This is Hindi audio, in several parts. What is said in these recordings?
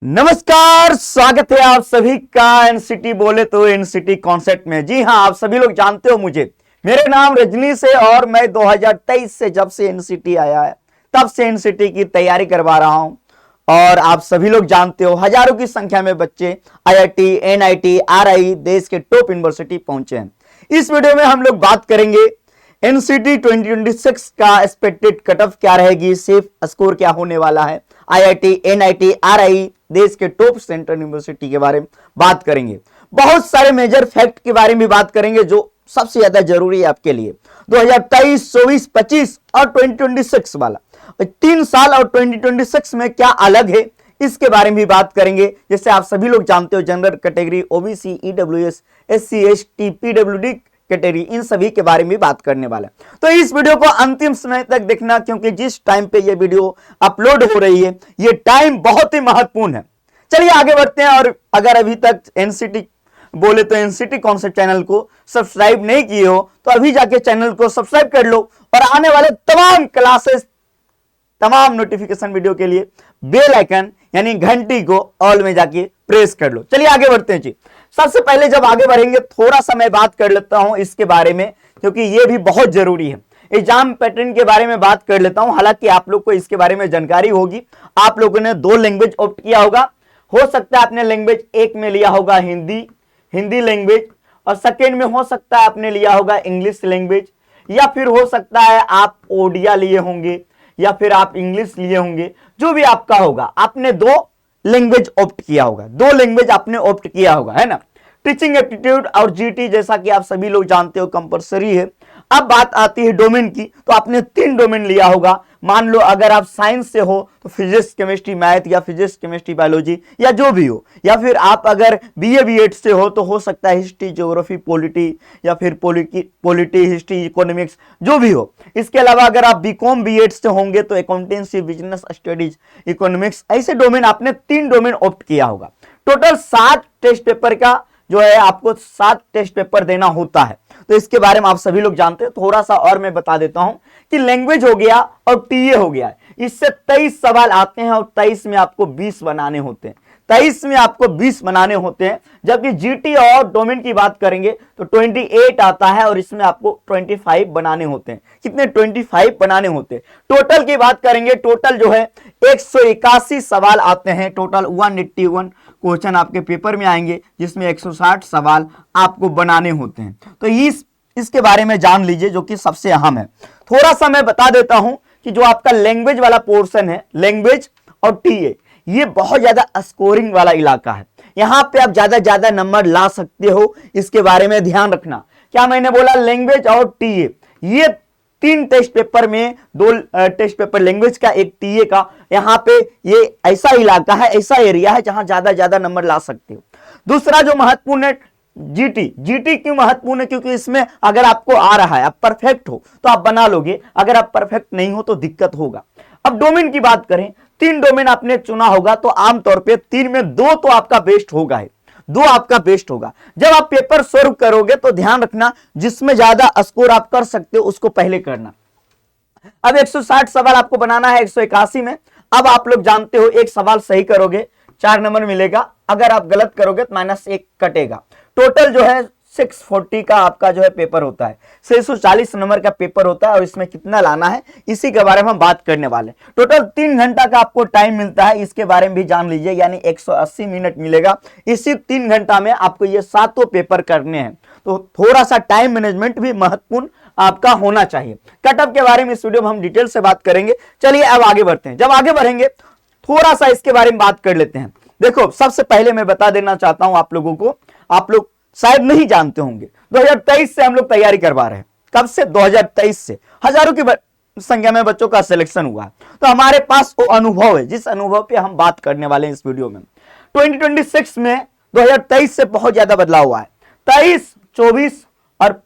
नमस्कार, स्वागत है आप सभी का एनसीटी बोले तो एनसीटी कॉन्सेप्ट में। जी हां, आप सभी लोग जानते हो मुझे। मेरे नाम रजनीश है और मैं 2023 से जब से एनसीटी आया है तब से एनसीटी की तैयारी करवा रहा हूं। और आप सभी लोग जानते हो हजारों की संख्या में बच्चे आईआईटी, एनआईटी, आरआई देश के टॉप यूनिवर्सिटी पहुंचे हैं। इस वीडियो में हम लोग बात करेंगे एनसीटी 2026 का एक्सपेक्टेड कट ऑफ क्या रहेगी, सेफ स्कोर क्या होने वाला है, आईआईटी, एनआईटी, आरआई देश के टॉप सेंट्रल यूनिवर्सिटी के बारे में बात करेंगे। बहुत सारे मेजर फैक्ट के बारे में बात करेंगे जो सबसे ज्यादा जरूरी है आपके लिए। 2023, 24, 25 और 2026 वाला 3 साल और 2026 में क्या अलग है इसके बारे में भी बात करेंगे। जैसे आप सभी लोग जानते हो general category, OBC, EWS, SC, ST, PWD category, इन सभी के बारे में बात करने वाला है। तो इस वीडियो को अंतिम समय तक देखना, क्योंकि जिस टाइम पे ये वीडियो अपलोड हो रही है ये टाइम बहुत ही महत्वपूर्ण है। चलिए आगे बढ़ते हैं। और अगर अभी तक एनसीटी बोले तो एनसीटी कॉन्सेप्ट चैनल को सब्सक्राइब नहीं किए हो तो अभी जाके चैनल को सब्सक्राइब कर लो और आने वाले तमाम क्लासेस, तमाम नोटिफिकेशन वीडियो के लिए बेल आइकन यानी घंटी को ऑल में जाके प्रेस कर लो। चलिए आगे बढ़ते हैं जी। सबसे पहले जब आगे बढ़ेंगे थोड़ा सा मैं बात कर लेता हूं इसके बारे में, क्योंकि ये भी बहुत जरूरी है। एग्जाम पैटर्न के बारे में बात कर लेता हूं। हालांकि आप लोग को इसके बारे में जानकारी होगी। आप लोगों ने 2 लैंग्वेज ऑप्ट किया होगा। हो सकता है आपने लैंग्वेज 1 में लिया होगा हिंदी लैंग्वेज, और सेकेंड में हो सकता है आपने लिया होगा इंग्लिश लैंग्वेज, या फिर हो सकता है आप ओडिया लिए होंगे या फिर आप इंग्लिश लिए होंगे। जो भी आपका होगा, आपने 2 लैंग्वेज ऑप्ट किया होगा, 2 लैंग्वेज आपने ऑप्ट किया होगा, है ना। टीचिंग एप्टीट्यूड और जीटी जैसा कि आप सभी लोग जानते हो कंपलसरी है। अब बात आती है डोमेन की, तो आपने 3 डोमेन लिया होगा। मान लो अगर आप साइंस से हो तो फिजिक्स, केमिस्ट्री, मैथ, या फिजिक्स, केमिस्ट्री, बायोलॉजी, या जो भी हो। या फिर आप अगर बीए बीएड से हो तो हो सकता है हिस्ट्री, ज्योग्राफी, पॉलिटी, या फिर पॉलिटी, हिस्ट्री, इकोनॉमिक्स, जो भी हो। इसके अलावा अगर आप बीकॉम बीएड से होंगे तो अकाउंटेंसी, बिजनेस स्टडीज, इकोनॉमिक्स, ऐसे डोमेन आपने 3 डोमेन ऑप्ट किया होगा। टोटल 7 टेस्ट पेपर का जो है आपको 7 टेस्ट पेपर देना होता है। तो इसके बारे में आप सभी लोग जानते हैं। थोड़ा सा और मैं बता देता हूं कि लैंग्वेज हो गया और टीए हो गया, इससे 23 सवाल आते हैं और 23 में आपको 20 बनाने होते हैं। 23 में आपको 20 बनाने होते हैं। जबकि जीटी और डोमेन की बात करेंगे तो 28 आता है और इसमें आपको 25 बनाने होते हैं। कितने? 25 बनाने होते हैं। टोटल की बात करेंगे, टोटल जो है 181 सवाल आते हैं। टोटल 181 क्वेश्चन आपके पेपर में आएंगे, जिसमें 160 सवाल आपको बनाने होते हैं। तो इसके बारे में जान लीजिए, जो कि सबसे अहम है। थोड़ा सा मैं बता देता हूं कि जो आपका लैंग्वेज वाला पोर्शन है, लैंग्वेज और टीए, ये बहुत ज्यादा स्कोरिंग वाला इलाका है। यहां पे आप ज्यादा नंबर ला सकते हो, इसके बारे में ध्यान रखना। क्या मैंने बोला? लैंग्वेज और टीए, ये 3 टेस्ट पेपर में 2 टेस्ट पेपर लैंग्वेज का, 1 टीए का। यहां पे ये ऐसा इलाका है, ऐसा एरिया है जहां ज्यादा नंबर ला सकते हो। दूसरा जो महत्वपूर्ण है जीटी क्यों महत्वपूर्ण है? क्योंकि इसमें अगर आपको आ रहा है, आप परफेक्ट हो तो आप बना लोगे, अगर आप परफेक्ट नहीं हो तो दिक्कत होगा। अब डोमेन की बात करें, 3 डोमेन आपने चुना होगा तो आमतौर पे 3 में 2 तो आपका बेस्ट होगा है, 2 आपका बेस्ट होगा। जब आप पेपर सॉल्व करोगे तो ध्यान रखना, जिसमें ज्यादा स्कोर आप कर सकते हो उसको पहले करना। अब 160 सवाल आपको बनाना है 181 में। अब आप लोग जानते हो, एक सवाल सही करोगे 4 नंबर मिलेगा, अगर आप गलत करोगे तो -1 कटेगा। टोटल जो है 640 का आपका जो है पेपर होता है, 640 नंबर का पेपर होता है। और इसमें कितना लाना है इसी के बारे में हम बात करने वाले हैं। टोटल 3 घंटा का आपको टाइम मिलता है, इसके बारे में भी जान लीजिए, यानी 180 मिनट मिलेगा। इसी 3 घंटा में आपको ये 7 पेपर करने हैं। तो थोड़ा सा टाइम मैनेजमेंट भी महत्वपूर्ण आपका होना चाहिए। कटअप के बारे में इस वीडियो में हम डिटेल से बात करेंगे। चलिए अब आगे बढ़ते हैं। जब आगे बढ़ेंगे थोड़ा सा इसके बारे में बात कर लेते हैं। देखो, सबसे पहले मैं बता देना चाहता हूं आप लोगों को, आप लोग शायद नहीं जानते होंगे, 2023 से हम लोग तैयारी करवा रहे हैं। कब से? 2023 से हजारों की संख्या में बच्चों का सिलेक्शन हुआ है। तो हमारे पास वो अनुभव है, जिस अनुभव पे हम बात करने वाले हैं इस वीडियो में। 2026 में 2023 से बहुत ज्यादा बदलाव हुआ है। 23, 24 और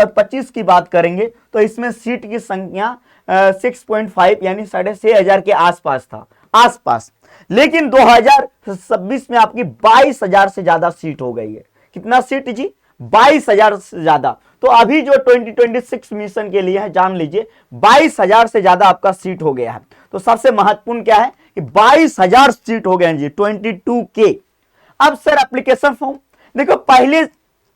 25 की बात करेंगे तो इसमें सीट की संख्या 6.5 यानी 6,500 के आसपास था, आसपास। लेकिन 2026 में आपकी 22,000 से ज्यादा सीट हो गई है। कितना सीट जी? 22,000 से ज्यादा। तो अभी जो 2026 मिशन के लिए है, जान लीजिए 22,000 से ज्यादा आपका सीट हो गया है। तो सबसे महत्वपूर्ण क्या है कि 22,000 सीट हो गए जी, 22K। अब सर एप्लीकेशन फॉर्म, देखो पहले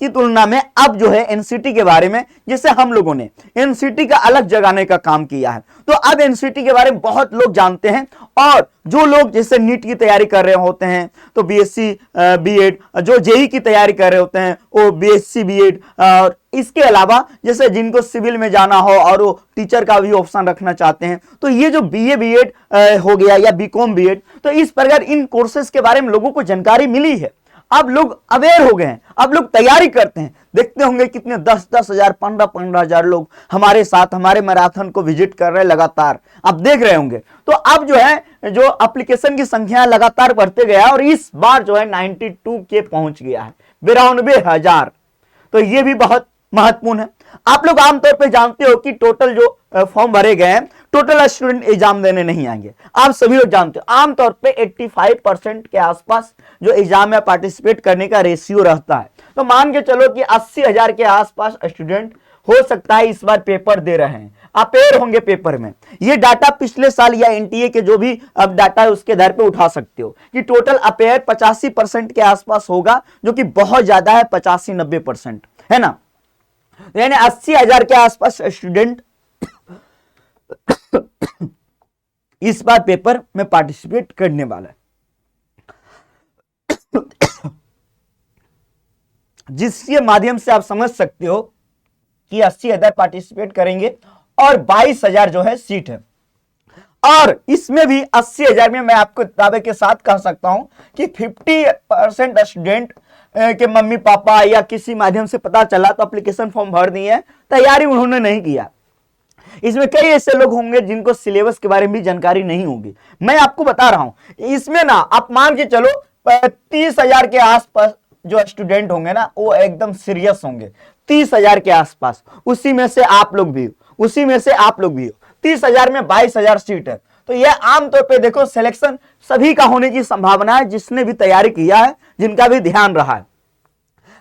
की तुलना में अब जो है एनसीटी के बारे में, जैसे हम लोगों ने एनसीटी का अलग जगाने का काम किया है, तो अब एनसीटी के बारे में बहुत लोग जानते हैं। और जो लोग जैसे नीट की तैयारी कर रहे होते हैं तो बीएससी बीएड, जो जेई की तैयारी कर रहे होते हैं वो बीएससी बीएड, और इसके अलावा जैसे जिनको सिविल में जाना हो और वो टीचर का भी ऑप्शन रखना चाहते हैं, तो ये जो बीए बीएड हो गया या बीकॉम बीएड, तो इस प्रकार इन कोर्सेज के बारे में लोगों को जानकारी मिली है। अब लोग अवेयर हो गए हैं, अब लोग तैयारी करते हैं। देखते होंगे कितने 10-10 हजार 15-15 हजार लोग हमारे साथ हमारे मैराथन को विजिट कर रहे हैं लगातार, आप देख रहे होंगे। तो अब जो है जो एप्लीकेशन की संख्या लगातार बढ़ते गया और इस बार जो है 92K पहुंच गया है, 92,000। तो ये भी बहुत महत्वपूर्ण है। आप लोग आमतौर पे जानते हो कि टोटल जो फॉर्म भरे गए हैं, टोटल स्टूडेंट एग्जाम देने नहीं आएंगे, आप सभी लोग जानते हो। आमतौर पे 85% के आसपास जो एग्जाम में पार्टिसिपेट करने का रेशियो रहता है। तो मान के चलो कि 80,000 के आसपास स्टूडेंट हो सकता है इस बार पेपर दे रहे हैं, अपेयर होंगे पेपर में। ये डाटा पिछले साल या एनटीए के जो भी अब डाटा है उसके आधार पे उठा सकते हो कि टोटल अपेयर 85% के आसपास होगा, जो कि बहुत ज्यादा है, 85-90% है ना। यानी 80,000 के आसपास स्टूडेंट इस बार पेपर में पार्टिसिपेट करने वाला है, जिसके माध्यम से आप समझ सकते हो कि 80,000 पार्टिसिपेट करेंगे और 22,000 जो है सीट है। और इसमें भी 80,000 में मैं आपको दावे के साथ कह सकता हूं कि 50% स्टूडेंट के मम्मी पापा या किसी माध्यम से पता चला तो एप्लीकेशन फॉर्म भर दिए, तैयारी उन्होंने नहीं किया। इसमें कई ऐसे लोग होंगे जिनको सिलेबस के बारे में भी जानकारी नहीं होगी। मैं आपको बता रहा हूं, इसमें ना आप मान के चलो 30,000 के आसपास जो स्टूडेंट होंगे ना वो एकदम सीरियस होंगे, 30,000 के आसपास। उसी में से आप लोग भी हो, उसी में से आप लोग भी हो। 30,000 में 22,000 सीट है, तो यह आमतौर पे देखो सिलेक्शन सभी का होने की संभावना है, जिसने भी तैयारी किया है, जिनका भी ध्यान रहा है।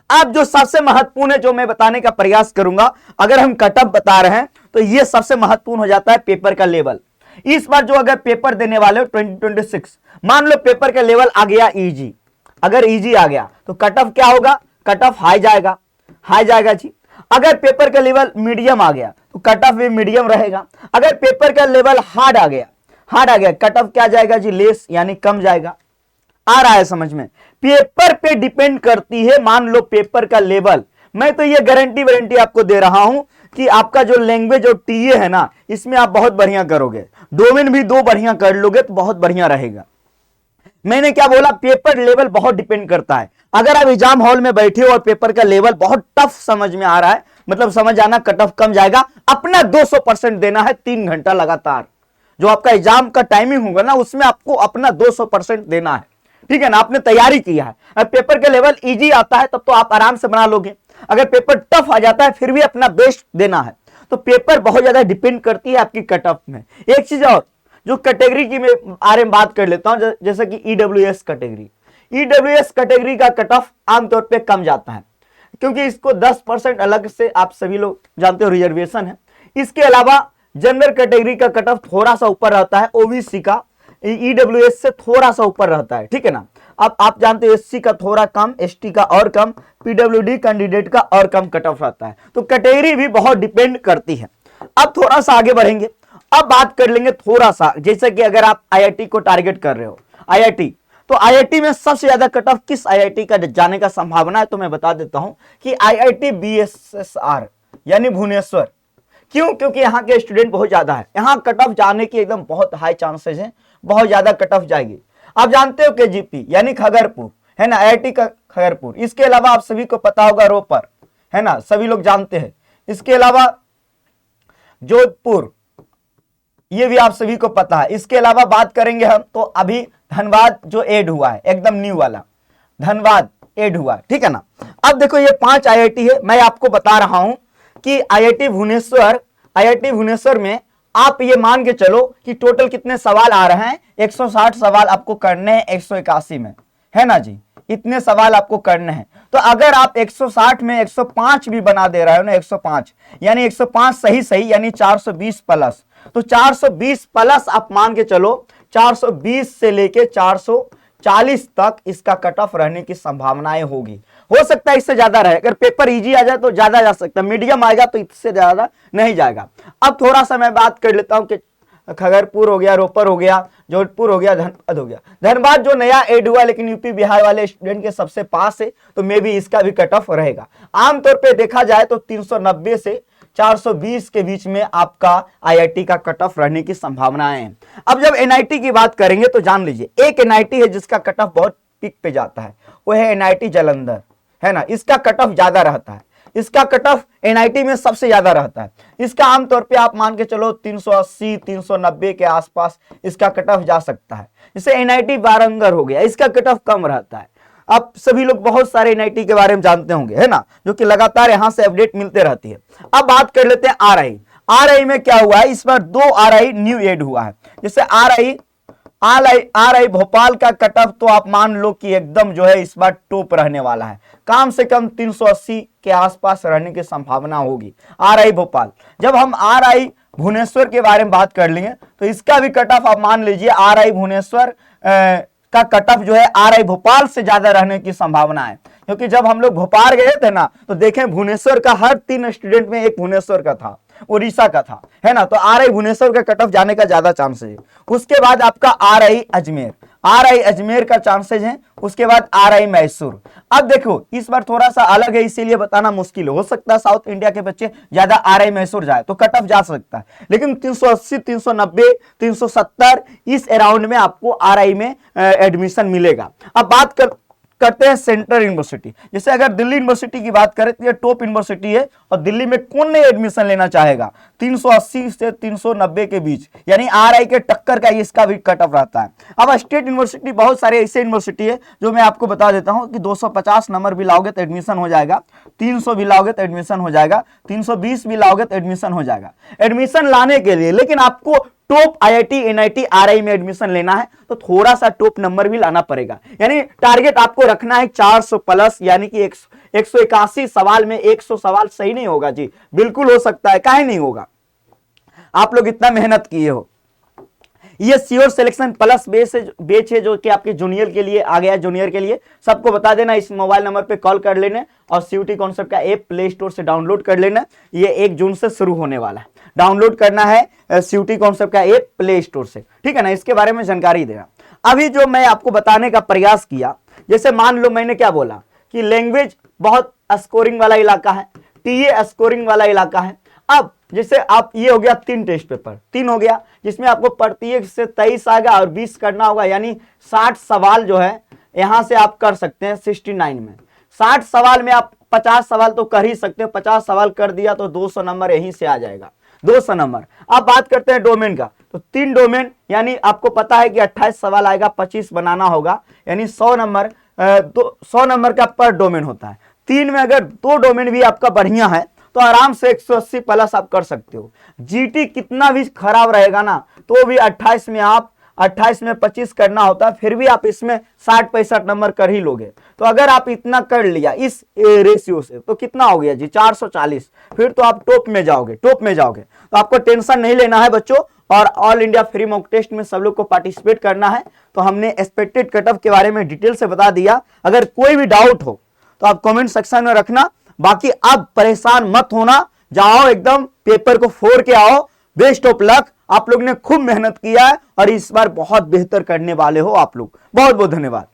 अब जो सबसे महत्वपूर्ण है, जो मैं बताने का प्रयास करूंगा, अगर हम कट ऑफ बता रहे हैं तो यह सबसे महत्वपूर्ण हो जाता है पेपर का लेवल। इस बार जो अगर पेपर देने वाले हो 2026, मान लो पेपर का लेवल आ गया इजी, अगर इजी आ गया तो कट ऑफ क्या होगा, कट ऑफ हाई जाएगा, हाई जाएगा जी। अगर पेपर का लेवल मीडियम आ गया तो कट ऑफ भी मीडियम रहेगा। अगर पेपर का लेवल हार्ड आ गया, हार्ड आ गया, कट ऑफ क्या जाएगा जी, लेस, यानी कम जाएगा। आ रहा है समझ में। पेपर पे डिपेंड करती है, मान लो पेपर का लेवल। मैं तो ये गारंटी वारंटी आपको दे रहा हूं कि आपका जो लैंग्वेज और टीए है ना, इसमें आप बहुत बढ़िया करोगे, डोमेन भी 2 बढ़िया कर लोगे तो बहुत बढ़िया रहेगा। मैंने क्या बोला, पेपर लेवल बहुत डिपेंड करता है। अगर आप एग्जाम हॉल में बैठे हो और पेपर का लेवल बहुत टफ समझ में आ रहा है, मतलब समझ आना कट ऑफ कम जाएगा, अपना 200% देना है 3 घंटा लगातार। जो आपका एग्जाम का टाइमिंग होगा ना, उसमें आपको अपना 200% देना है, ठीक है ना। आपने तैयारी किया है, अब पेपर का लेवल इजी आता है तब तो आप आराम से बना लोगे। अगर पेपर टफ आ जाता है फिर भी अपना बेस्ट देना है। तो पेपर बहुत ज्यादा डिपेंड करती है आपकी कट ऑफ में। एक चीज और, जो कैटेगरी की मैं बारे में बात कर लेता हूं, जैसे कि ईडब्ल्यूएस कैटेगरी। ईडब्ल्यूएस कैटेगरी का कट ऑफ आमतौर पे कम जाता है, क्योंकि इसको 10% अलग से आप सभी लोग जानते हो रिजर्वेशन है। इसके अलावा जनरल कैटेगरी का कट ऑफ थोड़ा सा ऊपर रहता है, ओबीसी का ईडब्ल्यूएस से थोड़ा सा ऊपर रहता है, ठीक है ना। अब आप जानते हो एससी का थोड़ा कम, एसटी का और कम, पीडब्ल्यूडी कैंडिडेट का और कम कट ऑफ रहता है। तो कैटेगरी भी बहुत डिपेंड करती है। अब थोड़ा सा आगे बढ़ेंगे, अब बात कर लेंगे थोड़ा सा, जैसे कि अगर आप आईआईटी को टारगेट कर रहे हो, आईआईटी, तो आईआईटी में सबसे ज्यादा कट ऑफ किस आईआईटी का जाने का संभावना है, तो मैं बता देता हूं कि आईआईटी बीएसएसआर यानी भुवनेश्वर। क्यों? क्योंकि यहाँ के स्टूडेंट बहुत ज्यादा है, यहाँ कट ऑफ जाने की एकदम बहुत हाई चांसेस है, बहुत ज्यादा कट ऑफ जाएगी। आप जानते हो केजीपी यानी खगरपुर है ना, आईआईटी का खगरपुर। इसके अलावा आप सभी को पता होगा रोपर है ना, सभी लोग जानते हैं। इसके अलावा जोधपुर, ये भी आप सभी को पता है। इसके अलावा बात करेंगे हम तो अभी धनबाद जो ऐड हुआ है, एकदम न्यू वाला धनबाद ऐड हुआ है, ठीक है ना। अब देखो ये 5 आईआईटी है। मैं आपको बता रहा हूं कि आईआईटी भुवनेश्वर में आप ये मान के चलो कि टोटल कितने सवाल आ रहे हैं, 160 सवाल आपको करने हैं 181 में, है ना जी। इतने सवाल आपको करने हैं। तो अगर आप 160 में 105 भी बना दे रहे हो ना, 105 यानी 105 सही यानी 420 प्लस, तो 420 प्लस आप मान के चलो 420 से लेके 440 तक इसका कट ऑफ रहने की संभावनाएं होगी। हो सकता है इससे ज्यादा रहे, अगर पेपर इजी आ जाए तो ज्यादा जा सकता है, मीडियम आएगा तो इससे ज्यादा नहीं जाएगा। अब थोड़ा सा मैं बात कर लेता हूं कि खगरपुर हो गया, रोपर हो गया, जोधपुर हो गया, धनबाद हो गया। धनबाद जो नया एड हुआ लेकिन यूपी बिहार वाले स्टूडेंट के सबसे पास है, तो मे भी इसका भी कट ऑफ रहेगा। आमतौर पे देखा जाए तो 390 से 420 के बीच में आपका आईआईटी का कट ऑफ रहने की संभावनाएं हैं। अब जब एनआईटी की बात करेंगे तो जान लीजिए एक एनआईटी है जिसका कट ऑफ बहुत पीक पे जाता है, वो है एनआईटी जालंधर, है ना। इसका कट ऑफ ज्यादा रहता है, इसका कट ऑफ एनआईटी में सबसे ज्यादा रहता है। इसका आमतौर पे आप मान के चलो 380 390 के आसपास इसका कट ऑफ जा सकता है। जैसे एनआईटी वारंगल हो गया, इसका कट ऑफ कम रहता है। आप सभी लोग बहुत सारे एनआईटी के बारे में जानते होंगे, है ना, जो कि लगातार यहां से अपडेट मिलते रहती है। अब बात कर लेते हैं आरआई। आरआई में क्या हुआ है, इस बार 2 आरआई न्यू एड हुआ है। जैसे आरआई भोपाल का कट ऑफ तो आप मान लो कि एकदम जो है इस बार टॉप रहने वाला है, कम से कम 380 के आसपास रहने की संभावना होगी आरआई भोपाल। जब हम आरआई भुवनेश्वर के बारे में बात कर लेंगे तो इसका भी कट ऑफ आप मान लीजिए आरआई भुवनेश्वर का कट ऑफ जो है आरआई भोपाल से ज्यादा रहने की संभावना है, क्योंकि जब हम लोग भोपाल गए थे ना तो देखें भुवनेश्वर का हर 3 स्टूडेंट में एक भुवनेश्वर का था, उड़ीसा का था, है ना। तो आरआई भुवनेश्वर का कट ऑफ जाने का ज्यादा चांसेस है। उसके बाद आपका आरआई अजमेर का चांसेस है। उसके बाद आरआई मैसूर। अब देखो इस बार थोड़ा सा अलग है, इसीलिए बताना मुश्किल हो सकता है साउथ इंडिया के बच्चे ज्यादा आरआई मैसूर जाए तो कट ऑफ जा सकता है, लेकिन 380 390 370 इस अराउंड में आपको आरआई में एडमिशन मिलेगा। अब बात करते हैं सेंट्रल यूनिवर्सिटी। जैसे अगर दिल्ली यूनिवर्सिटी की बात करें तो ये टॉप यूनिवर्सिटी है और दिल्ली में कौन नहीं एडमिशन लेना चाहेगा। 380 से 390 के बीच, यानी आरआई के टक्कर का इसका भी कट ऑफ रहता है। अब स्टेट यूनिवर्सिटी, बहुत सारे ऐसे यूनिवर्सिटी है जो मैं आपको बता देता हूं कि 250 नंबर भी लाओगे तो एडमिशन हो जाएगा, 300 भी लाओगे तो एडमिशन हो जाएगा, 320 भी लाओगे तो एडमिशन हो जाएगा। एडमिशन लाने के लिए लेकिन आपको टॉप आईआईटी एनआईटी आरआई में एडमिशन लेना है तो थोड़ा सा टॉप नंबर भी लाना पड़ेगा, यानी टारगेट आपको रखना है 400 प्लस, यानी कि 181 सवाल में 100 सवाल सही नहीं होगा जी, बिल्कुल हो सकता है, काहे नहीं होगा, आप लोग इतना मेहनत किए हो। ये श्योर सिलेक्शन प्लस बेच है जो कि आपके जूनियर के लिए आ गया है। जूनियर के लिए सबको बता देना, इस मोबाइल नंबर पे कॉल कर लेना और सीयूटी कॉन्सेप्ट का ऐप प्ले स्टोर से डाउनलोड कर लेना। ये 1 जून से शुरू होने वाला है, डाउनलोड करना है सीयूटी कॉन्सेप्ट का ऐप प्ले स्टोर से, ठीक है ना। इसके बारे में जानकारी देना। अभी जो मैं आपको बताने का प्रयास किया, जैसे मान लो मैंने क्या बोला कि लैंग्वेज बहुत स्कोरिंग वाला इलाका है, टीए स्कोरिंग वाला इलाका है। अब जैसे आप ये हो गया 3 टेस्ट पेपर, 3 हो गया, जिसमें आपको प्रत्येक से 23 आएगा और 20 करना होगा, यानी 60 सवाल जो है यहां से आप कर सकते हैं 69 में। 60 सवाल में आप 50 सवाल तो कर ही सकते हो, 50 सवाल कर दिया तो 200 नंबर यहीं से आ जाएगा, 200 नंबर। अब बात करते हैं डोमेन का, तो 3 डोमेन, यानी आपको पता है कि 28 सवाल आएगा, 25 बनाना होगा, यानी 100 नंबर का पर डोमेन होता है। 3 में अगर 2 डोमेन भी आपका बढ़िया है तो आराम से 180 प्लस आप कर सकते हो। जीटी कितना भी खराब रहेगा ना तो भी 28 में 25 करना होता है, फिर भी आप इसमें 60-65 नंबर कर ही लोगे। तो अगर आप इतना कर लिया इस रेशियो से तो कितना हो गया जी 440, फिर तो आप टॉप में जाओगे। तो आपको टेंशन नहीं लेना है बच्चों, और all India free mock test में सब लोग को पार्टिसिपेट करना है। तो हमने एक्सपेक्टेड कट ऑफ के बारे में डिटेल से बता दिया। अगर कोई भी डाउट हो तो आप कमेंट सेक्शन में रखना। बाकी अब परेशान मत होना, जाओ एकदम पेपर को फोड़ के आओ। बेस्ट ऑफ लक, आप लोग ने खूब मेहनत किया है और इस बार बहुत बेहतर करने वाले हो आप लोग। बहुत बहुत धन्यवाद।